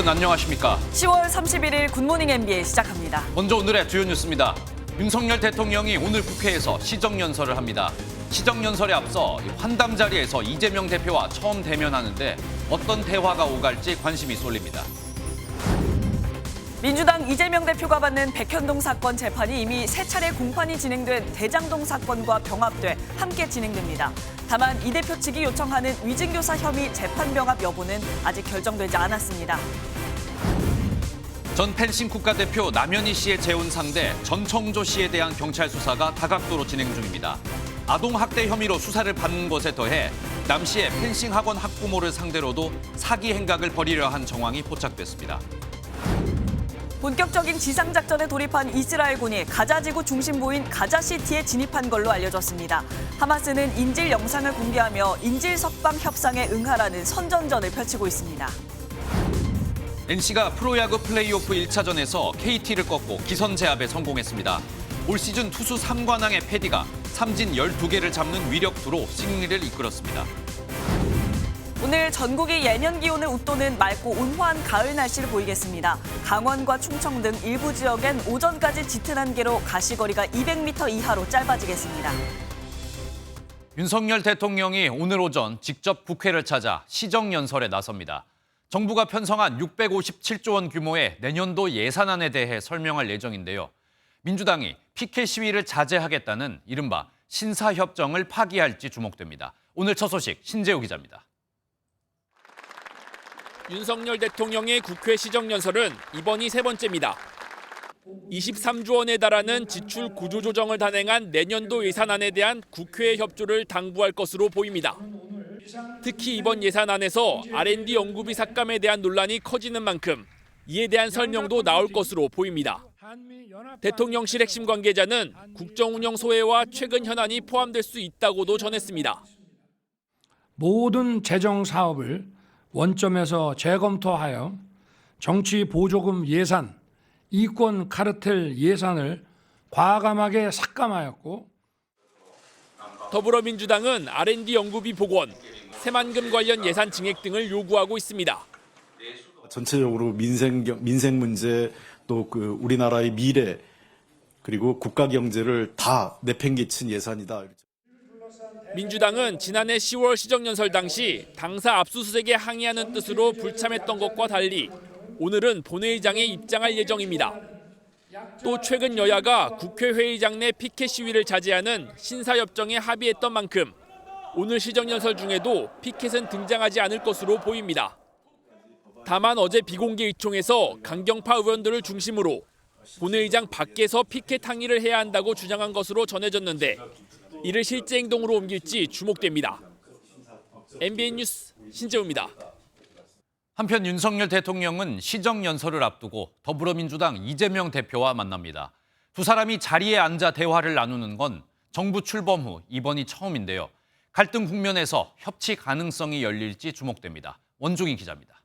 여러분 안녕하십니까? 10월 31일 굿모닝 NBA 시작합니다. 먼저 오늘의 주요 뉴스입니다. 윤석열 대통령이 오늘 국회에서 시정연설을 합니다. 시정연설에 앞서 환담 자리에서 이재명 대표와 처음 대면하는데 어떤 대화가 오갈지 관심이 쏠립니다. 민주당 이재명 대표가 받는 백현동 사건 재판이 이미 세 차례 공판이 진행된 대장동 사건과 병합돼 함께 진행됩니다. 다만 이 대표 측이 요청하는 위증교사 혐의 재판 병합 여부는 아직 결정되지 않았습니다. 전 펜싱 국가대표 남현희 씨의 재혼 상대 전청조 씨에 대한 경찰 수사가 다각도로 진행 중입니다. 아동학대 혐의로 수사를 받는 것에 더해 남 씨의 펜싱 학원 학부모를 상대로도 사기 행각을 벌이려 한 정황이 포착됐습니다. 본격적인 지상작전에 돌입한 이스라엘군이 가자지구 중심부인 가자시티에 진입한 걸로 알려졌습니다. 하마스는 인질 영상을 공개하며 인질 석방 협상에 응하라는 선전전을 펼치고 있습니다. NC가 프로야구 플레이오프 1차전에서 KT를 꺾고 기선 제압에 성공했습니다. 올 시즌 투수 3관왕의 패디가 삼진 12개를 잡는 위력투로 승리를 이끌었습니다. 오늘 전국이 예년 기온을 웃도는 맑고 온화한 가을 날씨를 보이겠습니다. 강원과 충청 등 일부 지역엔 오전까지 짙은 안개로 가시거리가 200m 이하로 짧아지겠습니다. 윤석열 대통령이 오늘 오전 직접 국회를 찾아 시정연설에 나섭니다. 정부가 편성한 657조 원 규모의 내년도 예산안에 대해 설명할 예정인데요. 민주당이 피켓 시위를 자제하겠다는 이른바 신사협정을 파기할지 주목됩니다. 오늘 첫 소식 신재우 기자입니다. 윤석열 대통령의 국회 시정연설은 이번이 세 번째입니다. 23조 원에 달하는 지출 구조조정을 단행한 내년도 예산안에 대한 국회의 협조를 당부할 것으로 보입니다. 특히 이번 예산안에서 R&D 연구비 삭감에 대한 논란이 커지는 만큼 이에 대한 설명도 나올 것으로 보입니다. 대통령실 핵심 관계자는 국정운영 소외와 최근 현안이 포함될 수 있다고도 전했습니다. 모든 재정 사업을 원점에서 재검토하여 정치 보조금 예산, 이권 카르텔 예산을 과감하게 삭감하였고 더불어민주당은 R&D 연구비 복원, 새만금 관련 예산 증액 등을 요구하고 있습니다. 전체적으로 민생 문제 또 우리나라의 미래 그리고 국가 경제를 다 내팽개친 예산이다. 민주당은 지난해 10월 시정연설 당시 당사 압수수색에 항의하는 뜻으로 불참했던 것과 달리 오늘은 본회의장에 입장할 예정입니다. 또 최근 여야가 국회 회의장 내 피켓 시위를 자제하는 신사협정에 합의했던 만큼 오늘 시정연설 중에도 피켓은 등장하지 않을 것으로 보입니다. 다만 어제 비공개 의총에서 강경파 의원들을 중심으로 본회의장 밖에서 피켓 항의를 해야 한다고 주장한 것으로 전해졌는데 이를 실제 행동으로 옮길지 주목됩니다. MBN 뉴스 신재우입니다. 한편 윤석열 대통령은 시정연설을 앞두고 더불어민주당 이재명 대표와 만납니다. 두 사람이 자리에 앉아 대화를 나누는 건 정부 출범 후 이번이 처음인데요. 갈등 국면에서 협치 가능성이 열릴지 주목됩니다. 원종희 기자입니다.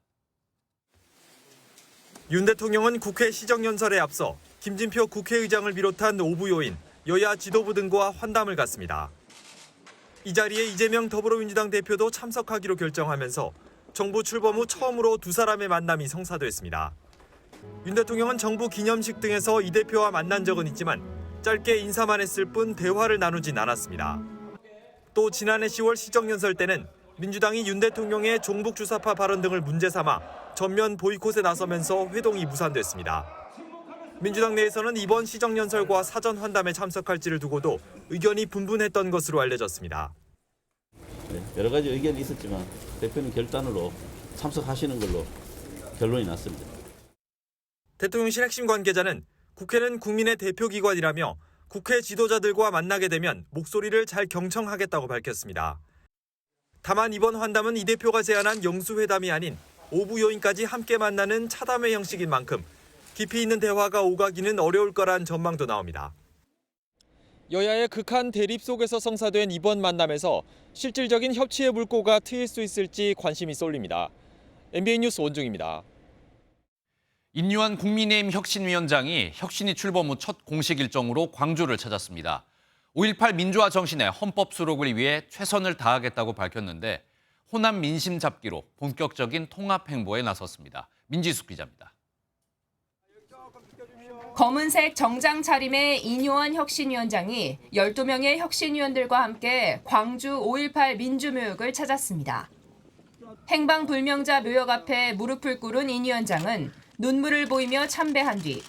윤 대통령은 국회 시정연설에 앞서 김진표 국회의장을 비롯한 오부 요인, 여야 지도부 등과 환담을 갖습니다. 이 자리에 이재명 더불어민주당 대표도 참석하기로 결정하면서 정부 출범 후 처음으로 두 사람의 만남이 성사됐습니다. 윤 대통령은 정부 기념식 등에서 이 대표와 만난 적은 있지만 짧게 인사만 했을 뿐 대화를 나누진 않았습니다. 또 지난해 10월 시정연설 때는 민주당이 윤 대통령의 종북 주사파 발언 등을 문제 삼아 전면 보이콧에 나서면서 회동이 무산됐습니다. 민주당 내에서는 이번 시정연설과 사전 환담에 참석할지를 두고도 의견이 분분했던 것으로 알려졌습니다. 여러 가지 의견이 있었지만 대표는 결단으로 참석하시는 걸로 결론이 났습니다. 대통령실 핵심 관계자는 국회는 국민의 대표기관이라며 국회 지도자들과 만나게 되면 목소리를 잘 경청하겠다고 밝혔습니다. 다만 이번 환담은 이 대표가 제안한 영수회담이 아닌 오부 요인까지 함께 만나는 차담회 형식인 만큼 깊이 있는 대화가 오가기는 어려울 거란 전망도 나옵니다. 여야의 극한 대립 속에서 성사된 이번 만남에서 실질적인 협치의 물꼬가 트일 수 있을지 관심이 쏠립니다. MBN 뉴스 원중입니다. 인유한 국민의힘 혁신위원장이 혁신이 출범 후 첫 공식 일정으로 광주를 찾았습니다. 5.18 민주화 정신의 헌법 수록을 위해 최선을 다하겠다고 밝혔는데 호남 민심 잡기로 본격적인 통합 행보에 나섰습니다. 민지숙 기자입니다. 검은색 정장 차림의 이뇨한 혁신위원장이 12명의 혁신위원들과 함께 광주 5.18 민주묘역을 찾았습니다. 행방불명자 묘역 앞에 무릎을 꿇은 인 위원장은 눈물을 보이며 참배한 뒤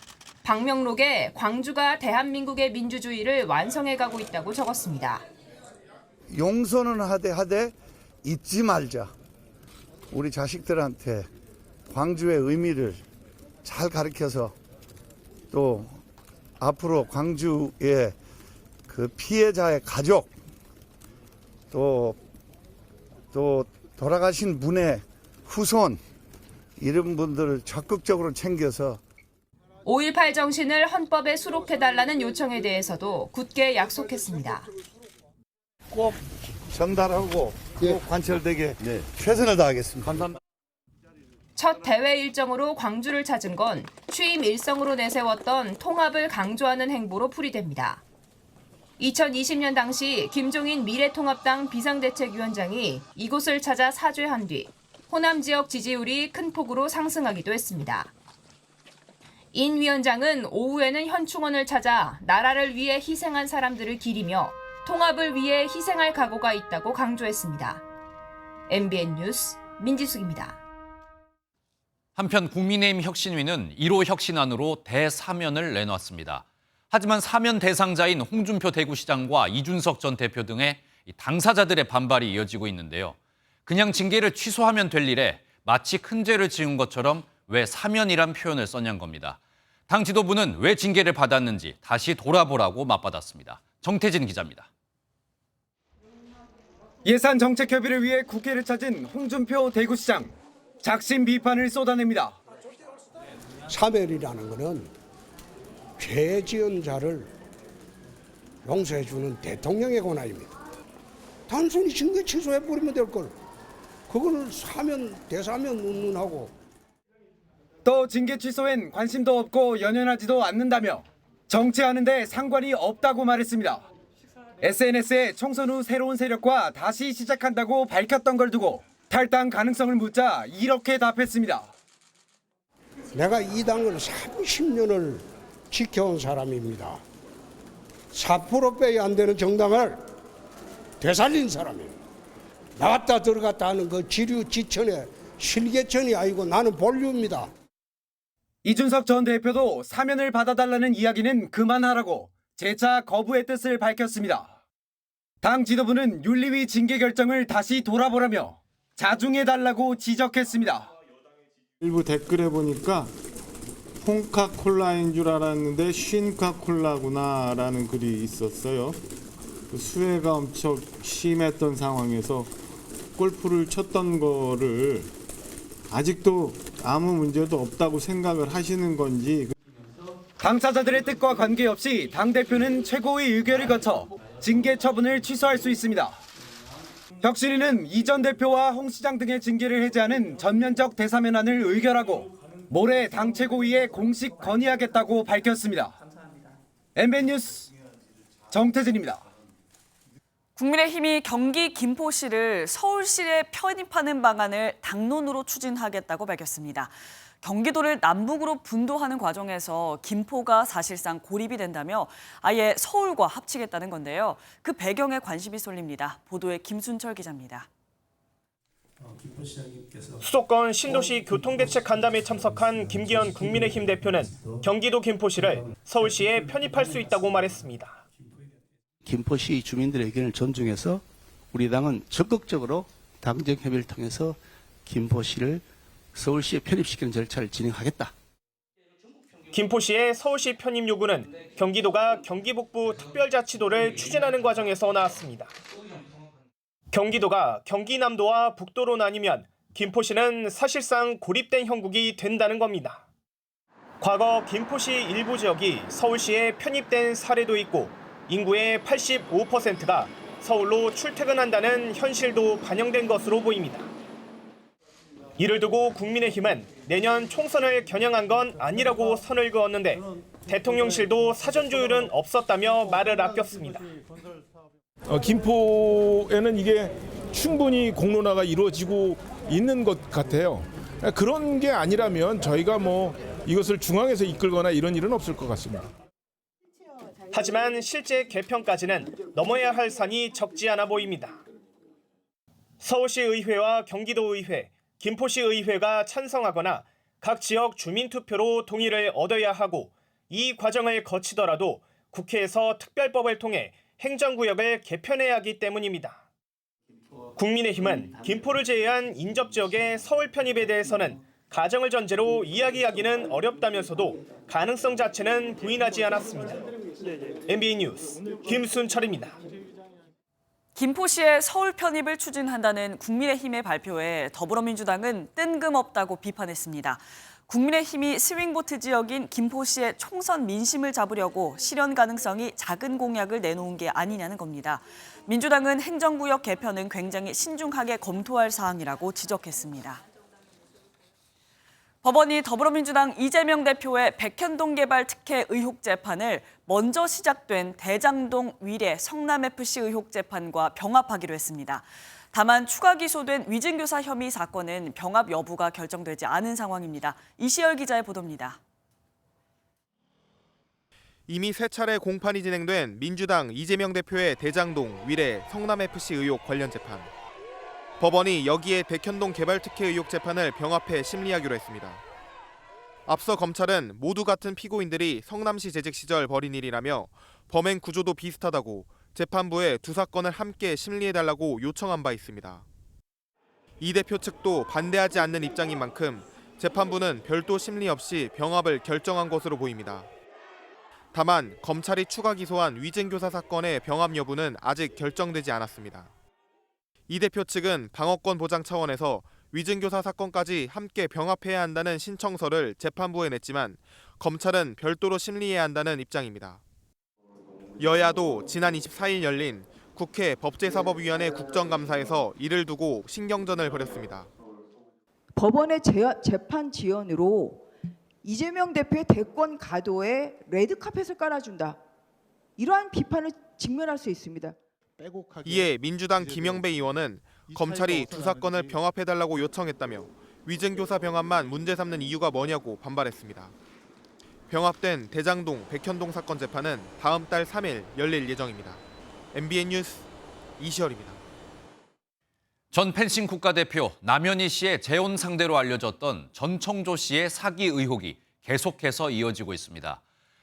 방명록에 광주가 대한민국의 민주주의를 완성해가고 있다고 적었습니다. 용서는 하되 잊지 말자. 우리 자식들한테 광주의 의미를 잘 가르쳐서 또 앞으로 광주의 그 피해자의 가족 또 돌아가신 분의 후손 이런 분들을 적극적으로 챙겨서 5.18 정신을 헌법에 수록해달라는 요청에 대해서도 굳게 약속했습니다. 꼭 전달하고 꼭 관철되게 최선을 다하겠습니다. 감사합니다. 첫 대회 일정으로 광주를 찾은 건 취임 일성으로 내세웠던 통합을 강조하는 행보로 풀이됩니다. 2020년 당시 김종인 미래통합당 비상대책위원장이 이곳을 찾아 사죄한 뒤 호남 지역 지지율이 큰 폭으로 상승하기도 했습니다. 인 위원장은 오후에는 현충원을 찾아 나라를 위해 희생한 사람들을 기리며 통합을 위해 희생할 각오가 있다고 강조했습니다. MBN 뉴스 민지숙입니다. 한편 국민의힘 혁신위는 1호 혁신안으로 대사면을 내놨습니다. 하지만 사면 대상자인 홍준표 대구시장과 이준석 전 대표 등의 당사자들의 반발이 이어지고 있는데요. 그냥 징계를 취소하면 될 일에 마치 큰 죄를 지은 것처럼 왜 사면이란 표현을 썼냐는 겁니다. 당 지도부는 왜 징계를 받았는지 다시 돌아보라고 맞받았습니다. 정태진 기자입니다. 예산정책협의를 위해 국회를 찾은 홍준표 대구시장. 작심 비판을 쏟아냅니다. 사면이라는 것은 죄 지은 자를 용서해주는 대통령의 권한입니다. 단순히 징계 취소해버리면 될 걸. 그걸 사면, 대사면 운운하고. 또 징계 취소엔 관심도 없고 연연하지도 않는다며 정치하는 데 상관이 없다고 말했습니다. SNS에 총선 후 새로운 세력과 다시 시작한다고 밝혔던 걸 두고 탈당 가능성을 묻자 이렇게 답했습니다. 내가 이 당을 30년을 지켜온 사람입니다. 4%빼야 안 되는 정당을 되살린 사람입니다. 나왔다 들어갔다 하는 그 지류지천의 실개천이 아니고 나는 본류입니다. 이준석 전 대표도 사면을 받아달라는 이야기는 그만하라고 재차 거부의 뜻을 밝혔습니다. 당 지도부는 윤리위 징계 결정을 다시 돌아보라며 자중해달라고 지적했습니다. 일부 댓글에 보니까 콩카콜라인 줄 알았는데 쉰카콜라구나라는 글이 있었어요. 그 수해가 엄청 심했던 상황에서 골프를 쳤던 거를 아직도 아무 문제도 없다고 생각을 하시는 건지. 당사자들의 뜻과 관계없이 당대표는 최고의 의결을 거쳐 징계 처분을 취소할 수 있습니다. 혁신위는 이 전 대표와 홍 시장 등의 징계를 해제하는 전면적 대사면안을 의결하고 모레 당 최고위에 공식 건의하겠다고 밝혔습니다. MBN 뉴스 정태진입니다. 국민의힘이 경기 김포시를 서울시에 편입하는 방안을 당론으로 추진하겠다고 밝혔습니다. 경기도를 남북으로 분도하는 과정에서 김포가 사실상 고립이 된다며 아예 서울과 합치겠다는 건데요. 그 배경에 관심이 쏠립니다. 보도에 김순철 기자입니다. 수도권 신도시 교통대책 간담회에 참석한 김기현 국민의힘 대표는 경기도 김포시를 서울시에 편입할 수 있다고 말했습니다. 김포시 주민들의 의견을 존중해서 우리 당은 적극적으로 당정 협의를 통해서 김포시를 서울시에 편입시키는 절차를 진행하겠다. 김포시의 서울시 편입 요구는 경기도가 경기북부 특별자치도를 추진하는 과정에서 나왔습니다. 경기도가 경기남도와 북도로 나뉘면 김포시는 사실상 고립된 형국이 된다는 겁니다. 과거 김포시 일부 지역이 서울시에 편입된 사례도 있고 인구의 85%가 서울로 출퇴근한다는 현실도 반영된 것으로 보입니다. 이를 두고 국민의힘은 내년 총선을 겨냥한 건 아니라고 선을 그었는데 대통령실도 사전 조율은 없었다며 말을 아꼈습니다. 김포에는 이게 충분히 공론화가 이루어지고 있는 것 같아요. 그런 게 아니라면 저희가 뭐 이것을 중앙에서 이끌거나 이런 일은 없을 것 같습니다. 하지만 실제 개편까지는 넘어야 할 산이 적지 않아 보입니다. 서울시 의회와 경기도 의회, 김포시 의회가 찬성하거나 각 지역 주민투표로 동의를 얻어야 하고 이 과정을 거치더라도 국회에서 특별법을 통해 행정구역을 개편해야 하기 때문입니다. 국민의힘은 김포를 제외한 인접지역의 서울 편입에 대해서는 가정을 전제로 이야기하기는 어렵다면서도 가능성 자체는 부인하지 않았습니다. MBN 뉴스 김순철입니다. 김포시의 서울 편입을 추진한다는 국민의힘의 발표에 더불어민주당은 뜬금없다고 비판했습니다. 국민의힘이 스윙보트 지역인 김포시의 총선 민심을 잡으려고 실현 가능성이 작은 공약을 내놓은 게 아니냐는 겁니다. 민주당은 행정구역 개편은 굉장히 신중하게 검토할 사항이라고 지적했습니다. 법원이 더불어민주당 이재명 대표의 백현동 개발 특혜 의혹 재판을 먼저 시작된 대장동 위례 성남FC 의혹 재판과 병합하기로 했습니다. 다만 추가 기소된 위증교사 혐의 사건은 병합 여부가 결정되지 않은 상황입니다. 이시열 기자의 보도입니다. 이미 세 차례 공판이 진행된 민주당 이재명 대표의 대장동 위례 성남FC 의혹 관련 재판. 법원이 여기에 백현동 개발 특혜 의혹 재판을 병합해 심리하기로 했습니다. 앞서 검찰은 모두 같은 피고인들이 성남시 재직 시절 벌인 일이라며 범행 구조도 비슷하다고 재판부에 두 사건을 함께 심리해달라고 요청한 바 있습니다. 이 대표 측도 반대하지 않는 입장인 만큼 재판부는 별도 심리 없이 병합을 결정한 것으로 보입니다. 다만 검찰이 추가 기소한 위증교사 사건의 병합 여부는 아직 결정되지 않았습니다. 이 대표 측은 방어권 보장 차원에서 위증교사 사건까지 함께 병합해야 한다는 신청서를 재판부에 냈지만 검찰은 별도로 심리해야 한다는 입장입니다. 여야도 지난 24일 열린 국회 법제사법위원회 국정감사에서 이를 두고 신경전을 벌였습니다. 법원의 재판 지연으로 이재명 대표의 대권 가도에 레드카펫을 깔아준다. 이러한 비판을 직면할 수 있습니다. 이에 민주당 김영배 의원은 검찰이 두 사건을 병합해달라고 요청했다며 위증교사 병합만 문제 삼는 이유가 뭐냐고 반발했습니다. 병합된 대장동, 백현동 사건 재판은 다음 달 3일 열릴 예정입니다. MBN 뉴스 이시열입니다. 전 펜싱 국가대표 남현희 씨의 재혼 상대로 알려졌던 전청조 씨의 사기 의혹이 계속해서 이어지고 있습니다.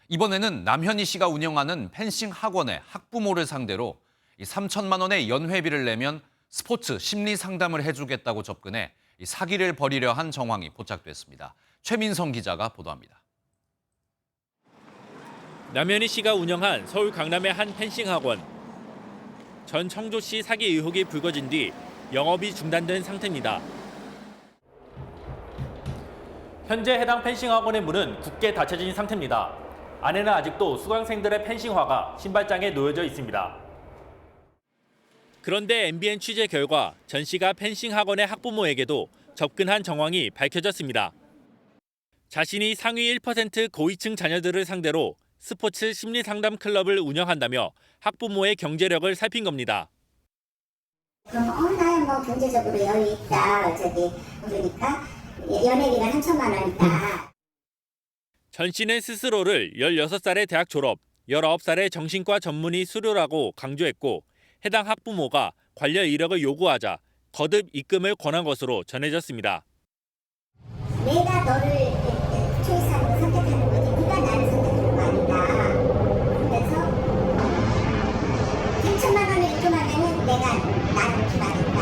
이번에는 남현희 씨가 운영하는 펜싱 학원의 학부모를 상대로 3천만 원의 연회비를 내면 스포츠 심리 상담을 해주겠다고 접근해 사기를 벌이려 한 정황이 포착됐습니다. 최민성 기자가 보도합니다. 남현희 씨가 운영한 서울 강남의 한 펜싱 학원. 전 청조 씨 사기 의혹이 불거진 뒤 영업이 중단된 상태입니다. 현재 해당 펜싱 학원의 문은 굳게 닫혀진 상태입니다. 안에는 아직도 수강생들의 펜싱화가 신발장에 놓여져 있습니다. 그런데 MBN 취재 결과 전 씨가 펜싱 학원의 학부모에게도 접근한 정황이 밝혀졌습니다. 자신이 상위 1% 고위층 자녀들을 상대로 스포츠 심리 상담 클럽을 운영한다며 학부모의 경제력을 살핀 겁니다. 그럼 나야 뭐 경제적으로 여유 있다. 그러니까 연회비가 3천만 원이다. 전 씨는 스스로를 16살에 대학 졸업, 19살에 정신과 전문의 수료라고 강조했고 해당 학부모가 관련 이력을 요구하자 거듭 입금을 권한 것으로 전해졌습니다. 내가 너를 초이스하는 선택하는 거지 네가 나를 선택하는 거 아니다. 그래서 3천만 원을 입금하면 내가 나를 기만했다.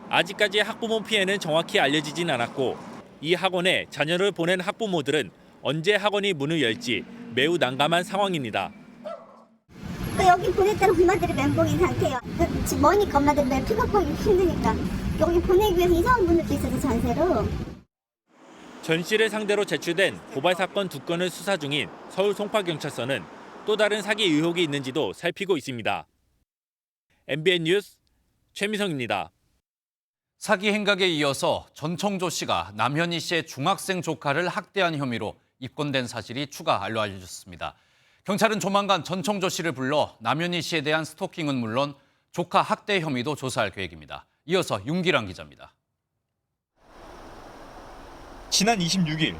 아직까지 학부모 피해는 정확히 알려지진 않았고 이 학원에 자녀를 보낸 학부모들은 언제 학원이 문을 열지 매우 난감한 상황입니다. 여기 보냈다는 엄마들이 멘붕인 상태예요. 머니까 엄마들 매 픽업하기 힘드니까 여기 보내기 위해서 이상한 분들도 있어서 전세로. 전 씨를 상대로 제출된 고발 사건 2건을 수사 중인 서울 송파경찰서는 또 다른 사기 의혹이 있는지도 살피고 있습니다. MBN 뉴스 최미성입니다. 사기 행각에 이어서 전청조 씨가 남현희 씨의 중학생 조카를 학대한 혐의로 입건된 사실이 추가 알려졌습니다. 경찰은 조만간 전청조 씨를 불러 남현희 씨에 대한 스토킹은 물론 조카 학대 혐의도 조사할 계획입니다. 이어서 윤기랑 기자입니다. 지난 26일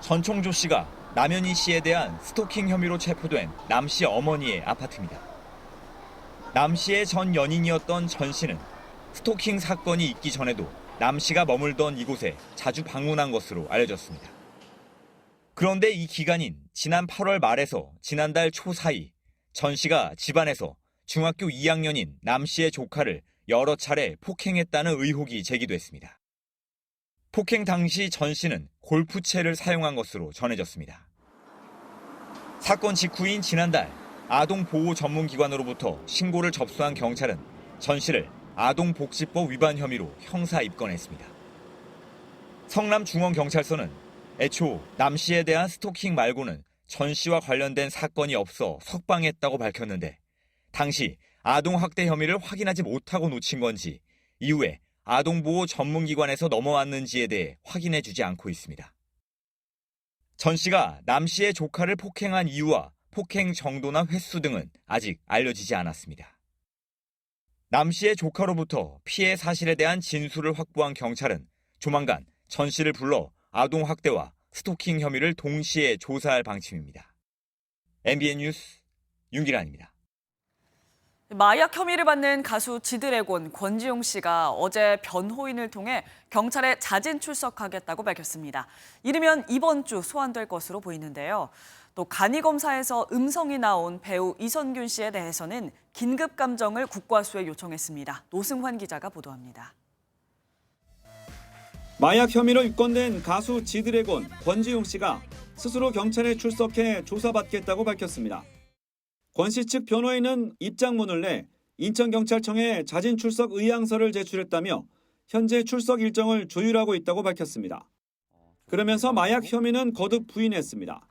전총조 씨가 남현희 씨에 대한 스토킹 혐의로 체포된 남 씨 어머니의 아파트입니다. 남 씨의 전 연인이었던 전 씨는 스토킹 사건이 있기 전에도 남 씨가 머물던 이곳에 자주 방문한 것으로 알려졌습니다. 그런데 이 기간인 지난 8월 말에서 지난달 초 사이 전 씨가 집안에서 중학교 2학년인 남 씨의 조카를 여러 차례 폭행했다는 의혹이 제기됐습니다. 폭행 당시 전 씨는 골프채를 사용한 것으로 전해졌습니다. 사건 직후인 지난달 아동보호 전문기관으로부터 신고를 접수한 경찰은 전 씨를 아동복지법 위반 혐의로 형사 입건했습니다. 성남중앙경찰서는 애초 남 씨에 대한 스토킹 말고는 전 씨와 관련된 사건이 없어 석방했다고 밝혔는데 당시 아동학대 혐의를 확인하지 못하고 놓친 건지 이후에 아동보호 전문기관에서 넘어왔는지에 대해 확인해주지 않고 있습니다. 전 씨가 남 씨의 조카를 폭행한 이유와 폭행 정도나 횟수 등은 아직 알려지지 않았습니다. 남 씨의 조카로부터 피해 사실에 대한 진술을 확보한 경찰은 조만간 전 씨를 불러 아동학대와 스토킹 혐의를 동시에 조사할 방침입니다. MBN 뉴스 윤기란입니다. 마약 혐의를 받는 가수 지드래곤 권지용 씨가 어제 변호인을 통해 경찰에 자진 출석하겠다고 밝혔습니다. 이르면 이번 주 소환될 것으로 보이는데요. 또 간이검사에서 음성이 나온 배우 이선균 씨에 대해서는 긴급 감정을 국과수에 요청했습니다. 노승환 기자가 보도합니다. 마약 혐의로 입건된 가수 지드래곤 권지용 씨가 스스로 경찰에 출석해 조사받겠다고 밝혔습니다. 권 씨 측 변호인은 입장문을 내 인천경찰청에 자진 출석 의향서를 제출했다며 현재 출석 일정을 조율하고 있다고 밝혔습니다. 그러면서 마약 혐의는 거듭 부인했습니다.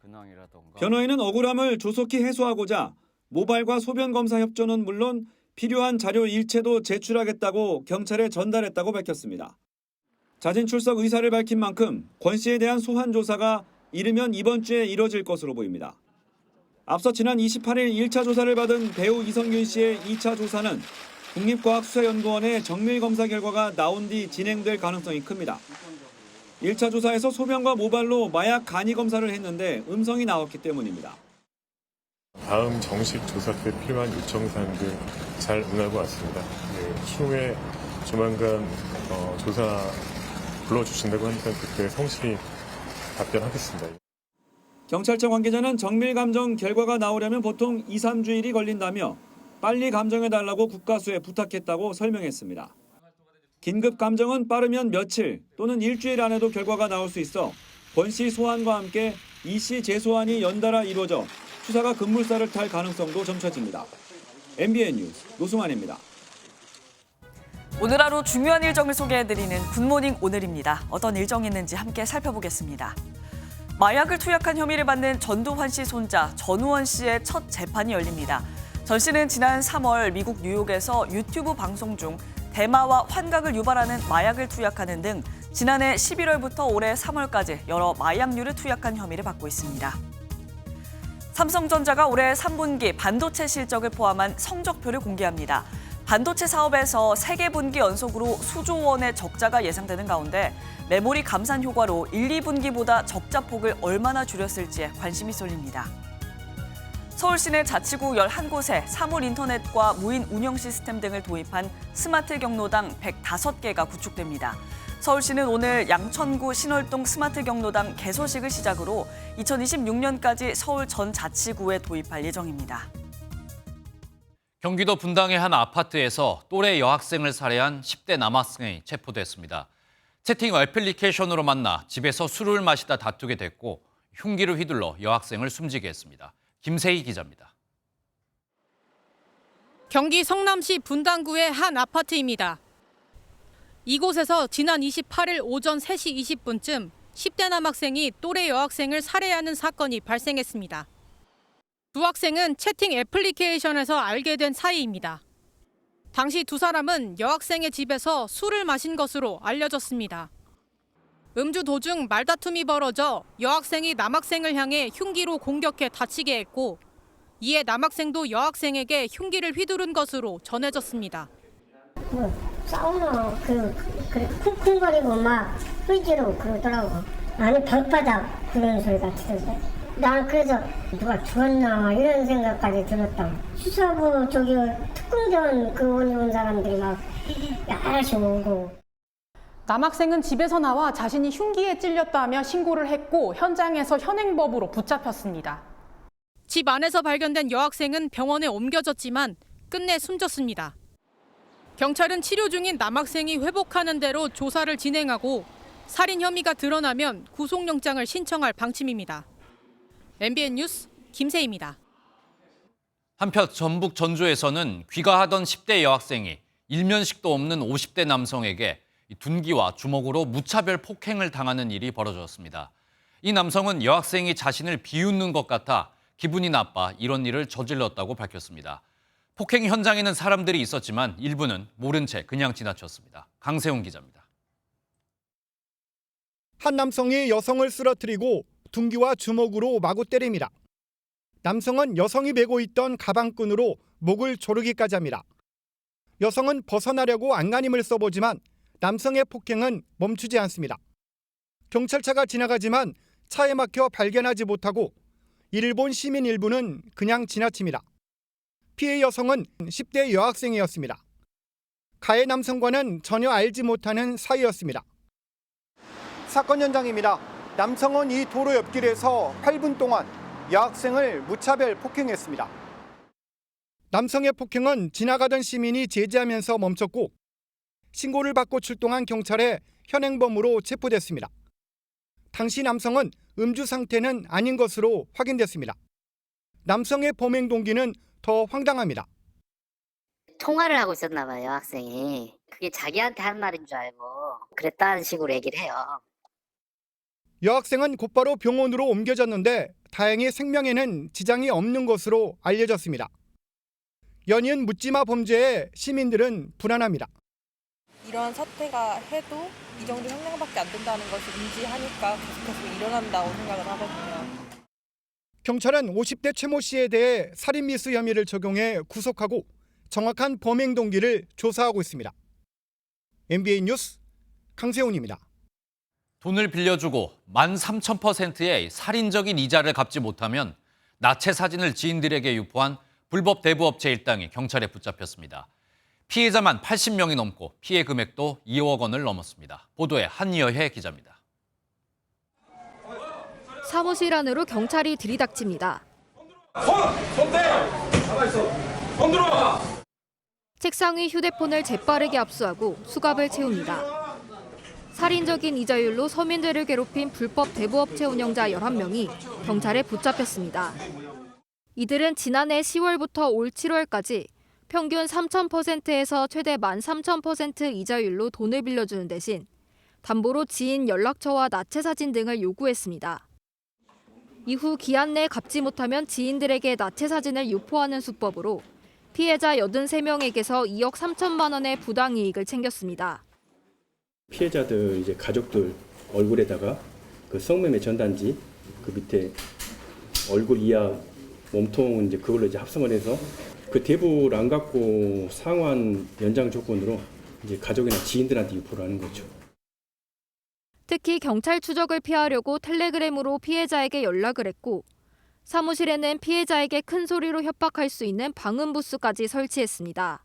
변호인은 억울함을 조속히 해소하고자 모발과 소변 검사 협조는 물론 필요한 자료 일체도 제출하겠다고 경찰에 전달했다고 밝혔습니다. 자진 출석 의사를 밝힌 만큼 권 씨에 대한 소환 조사가 이르면 이번 주에 이뤄질 것으로 보입니다. 앞서 지난 28일 1차 조사를 받은 배우 이선균 씨의 2차 조사는 국립과학수사연구원의 정밀검사 결과가 나온 뒤 진행될 가능성이 큽니다. 1차 조사에서 소변과 모발로 마약 간이검사를 했는데 음성이 나왔기 때문입니다. 다음 정식 조사 때 필요한 요청사항들 잘 응하고 왔습니다. 추후에 조만간 조사 불러주신다고 하니까 그때 성실히 답변하겠습니다. 경찰청 관계자는 정밀감정 결과가 나오려면 보통 2, 3주일이 걸린다며 빨리 감정해달라고 국과수에 부탁했다고 설명했습니다. 긴급 감정은 빠르면 며칠 또는 일주일 안에도 결과가 나올 수 있어 권 씨 소환과 함께 이 씨 재소환이 연달아 이루어져 수사가 급물살을 탈 가능성도 점쳐집니다. MBN 뉴스 노승환입니다. 오늘 하루 중요한 일정을 소개해드리는 굿모닝 오늘입니다. 어떤 일정이 있는지 함께 살펴보겠습니다. 마약을 투약한 혐의를 받는 전두환 씨 손자 전우원 씨의 첫 재판이 열립니다. 전 씨는 지난 3월 미국 뉴욕에서 유튜브 방송 중 대마와 환각을 유발하는 마약을 투약하는 등 지난해 11월부터 올해 3월까지 여러 마약류를 투약한 혐의를 받고 있습니다. 삼성전자가 올해 3분기 반도체 실적을 포함한 성적표를 공개합니다. 반도체 사업에서 3개 분기 연속으로 수조 원의 적자가 예상되는 가운데 메모리 감산 효과로 1, 2분기보다 적자 폭을 얼마나 줄였을지에 관심이 쏠립니다. 서울 시내 자치구 11곳에 사물 인터넷과 무인 운영 시스템 등을 도입한 스마트 경로당 105개가 구축됩니다. 서울시는 오늘 양천구 신월동 스마트 경로당 개소식을 시작으로 2026년까지 서울 전 자치구에 도입할 예정입니다. 경기도 분당의 한 아파트에서 또래 여학생을 살해한 10대 남학생이 체포됐습니다. 채팅 애플리케이션으로 만나 집에서 술을 마시다 다투게 됐고 흉기를 휘둘러 여학생을 숨지게 했습니다. 김세희 기자입니다. 경기 성남시 분당구의 한 아파트입니다. 이곳에서 지난 28일 오전 3시 20분쯤 10대 남학생이 또래 여학생을 살해하는 사건이 발생했습니다. 두 학생은 채팅 애플리케이션에서 알게 된 사이입니다. 당시 두 사람은 여학생의 집에서 술을 마신 것으로 알려졌습니다. 음주 도중 말다툼이 벌어져 여학생이 남학생을 향해 흉기로 공격해 다치게 했고 이에 남학생도 여학생에게 흉기를 휘두른 것으로 전해졌습니다. 싸우면 쿵쿵거리고 막 의지로 그러더라고. 아니 방바닥 그런 소리가 들었어요. 난 그래서 누가 죽었나 이런 생각까지 들었다. 수사부 저기 특공대원 그 온 사람들이 막 여럿이 오고. 남학생은 집에서 나와 자신이 흉기에 찔렸다며 신고를 했고 현장에서 현행법으로 붙잡혔습니다. 집 안에서 발견된 여학생은 병원에 옮겨졌지만 끝내 숨졌습니다. 경찰은 치료 중인 남학생이 회복하는 대로 조사를 진행하고 살인 혐의가 드러나면 구속영장을 신청할 방침입니다. MBN 뉴스 김세희입니다. 한편 전북 전주에서는 귀가하던 10대 여학생이 일면식도 없는 50대 남성에게 둔기와 주먹으로 무차별 폭행을 당하는 일이 벌어졌습니다. 이 남성은 여학생이 자신을 비웃는 것 같아 기분이 나빠 이런 일을 저질렀다고 밝혔습니다. 폭행 현장에는 사람들이 있었지만 일부는 모른 채 그냥 지나쳤습니다. 강세훈 기자입니다. 한 남성이 여성을 쓰러뜨리고 둔기와 주먹으로 마구 때립니다. 남성은 여성이 메고 있던 가방끈으로 목을 조르기까지 합니다. 여성은 벗어나려고 안간힘을 써보지만 남성의 폭행은 멈추지 않습니다. 경찰차가 지나가지만 차에 막혀 발견하지 못하고 이를 본 시민 일부는 그냥 지나칩니다. 피해 여성은 10대 여학생이었습니다. 가해 남성과는 전혀 알지 못하는 사이였습니다. 사건 현장입니다. 남성은 이 도로 옆길에서 8분 동안 여학생을 무차별 폭행했습니다. 남성의 폭행은 지나가던 시민이 제지하면서 멈췄고 신고를 받고 출동한 경찰에 현행범으로 체포됐습니다. 당시 남성은 음주 상태는 아닌 것으로 확인됐습니다. 남성의 범행 동기는 더 황당합니다. 통화를 하고 있었나 봐요, 학생이. 그게 자기한테 한 말인 줄 알고 그랬다는 식으로 얘기를 해요. 여학생은 곧바로 병원으로 옮겨졌는데 다행히 생명에는 지장이 없는 것으로 알려졌습니다. 연이은 묻지마 범죄에 시민들은 불안합니다. 이러한 사태가 해도 이 정도 형량밖에 안 된다는 것을 인지하니까 계속해서 일어난다고 생각을 하거든요. 경찰은 50대 최 모 씨에 대해 살인미수 혐의를 적용해 구속하고 정확한 범행 동기를 조사하고 있습니다. MBN 뉴스 강세훈입니다. 돈을 빌려주고 13,000%의 살인적인 이자를 갚지 못하면 나체 사진을 지인들에게 유포한 불법 대부업체 일당이 경찰에 붙잡혔습니다. 피해자만 80명이 넘고 피해 금액도 2억 원을 넘었습니다. 보도에 한여혜 기자입니다. 사무실 안으로 경찰이 들이닥칩니다. 손 대! 가만있어. 손 들어와! 책상 위 휴대폰을 재빠르게 압수하고 수갑을 채웁니다. 살인적인 이자율로 서민들을 괴롭힌 불법 대부업체 운영자 11명이 경찰에 붙잡혔습니다. 이들은 지난해 10월부터 올 7월까지 평균 3,000%에서 최대 13,000% 이자율로 돈을 빌려주는 대신 담보로 지인 연락처와 나체 사진 등을 요구했습니다. 이후 기한 내에 갚지 못하면 지인들에게 나체 사진을 유포하는 수법으로 피해자 83명에게서 2억 3천만 원의 부당이익을 챙겼습니다. 피해자들 이제 가족들 얼굴에다가 그 성매매 전단지 그 밑에 얼굴 이하 몸통은 이제 그걸로 이제 합성을 해서 그 대부를 안 갖고 상환 연장 조건으로 이제 가족이나 지인들한테 유포를 하는 거죠. 특히 경찰 추적을 피하려고 텔레그램으로 피해자에게 연락을 했고 사무실에는 피해자에게 큰 소리로 협박할 수 있는 방음 부스까지 설치했습니다.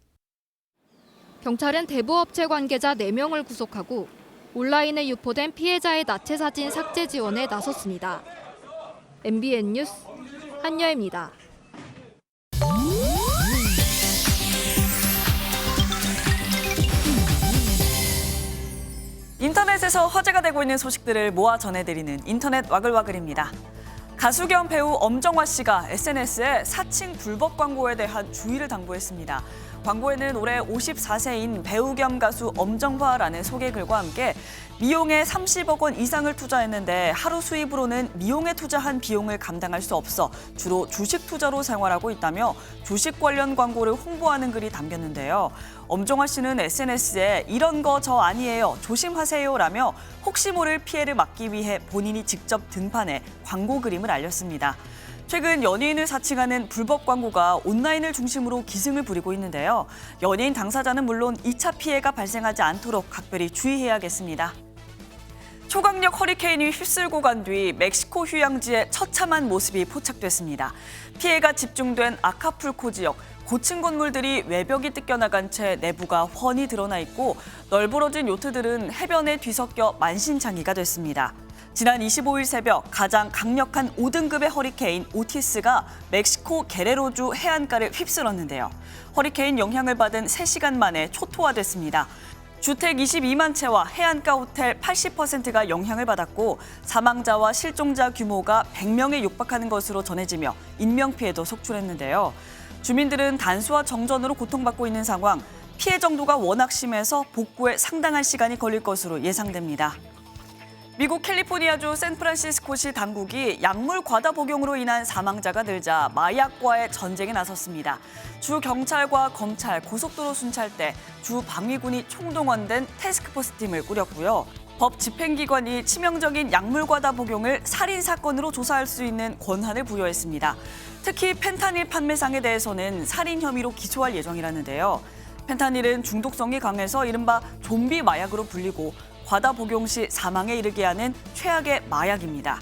경찰은 대부업체 관계자 4명을 구속하고 온라인에 유포된 피해자의 나체 사진 삭제 지원에 나섰습니다. MBN 뉴스 한여혜입니다. 인터넷에서 화제가 되고 있는 소식들을 모아 전해드리는 인터넷 와글와글입니다. 가수 겸 배우 엄정화 씨가 SNS에 사칭 불법 광고에 대한 주의를 당부했습니다. 광고에는 올해 54세인 배우 겸 가수 엄정화라는 소개글과 함께 미용에 30억 원 이상을 투자했는데 하루 수입으로는 미용에 투자한 비용을 감당할 수 없어 주로 주식 투자로 생활하고 있다며 주식 관련 광고를 홍보하는 글이 담겼는데요. 엄정화 씨는 SNS에 이런 거 저 아니에요. 조심하세요라며 혹시 모를 피해를 막기 위해 본인이 직접 등판해 광고 그림을 알렸습니다. 최근 연예인을 사칭하는 불법 광고가 온라인을 중심으로 기승을 부리고 있는데요. 연예인 당사자는 물론 2차 피해가 발생하지 않도록 각별히 주의해야겠습니다. 초강력 허리케인이 휩쓸고 간 뒤 멕시코 휴양지에 처참한 모습이 포착됐습니다. 피해가 집중된 아카풀코 지역, 고층 건물들이 외벽이 뜯겨나간 채 내부가 훤히 드러나 있고 널브러진 요트들은 해변에 뒤섞여 만신창이가 됐습니다. 지난 25일 새벽 가장 강력한 5등급의 허리케인 오티스가 멕시코 게레로주 해안가를 휩쓸었는데요. 허리케인 영향을 받은 3시간 만에 초토화됐습니다. 주택 22만 채와 해안가 호텔 80%가 영향을 받았고 사망자와 실종자 규모가 100명에 육박하는 것으로 전해지며 인명피해도 속출했는데요. 주민들은 단수와 정전으로 고통받고 있는 상황, 피해 정도가 워낙 심해서 복구에 상당한 시간이 걸릴 것으로 예상됩니다. 미국 캘리포니아주 샌프란시스코시 당국이 약물 과다 복용으로 인한 사망자가 늘자 마약과의 전쟁에 나섰습니다. 주 경찰과 검찰, 고속도로 순찰대, 주 방위군이 총동원된 태스크포스 팀을 꾸렸고요. 법 집행기관이 치명적인 약물 과다 복용을 살인 사건으로 조사할 수 있는 권한을 부여했습니다. 특히 펜타닐 판매상에 대해서는 살인 혐의로 기소할 예정이라는데요. 펜타닐은 중독성이 강해서 이른바 좀비 마약으로 불리고 과다 복용 시 사망에 이르게 하는 최악의 마약입니다.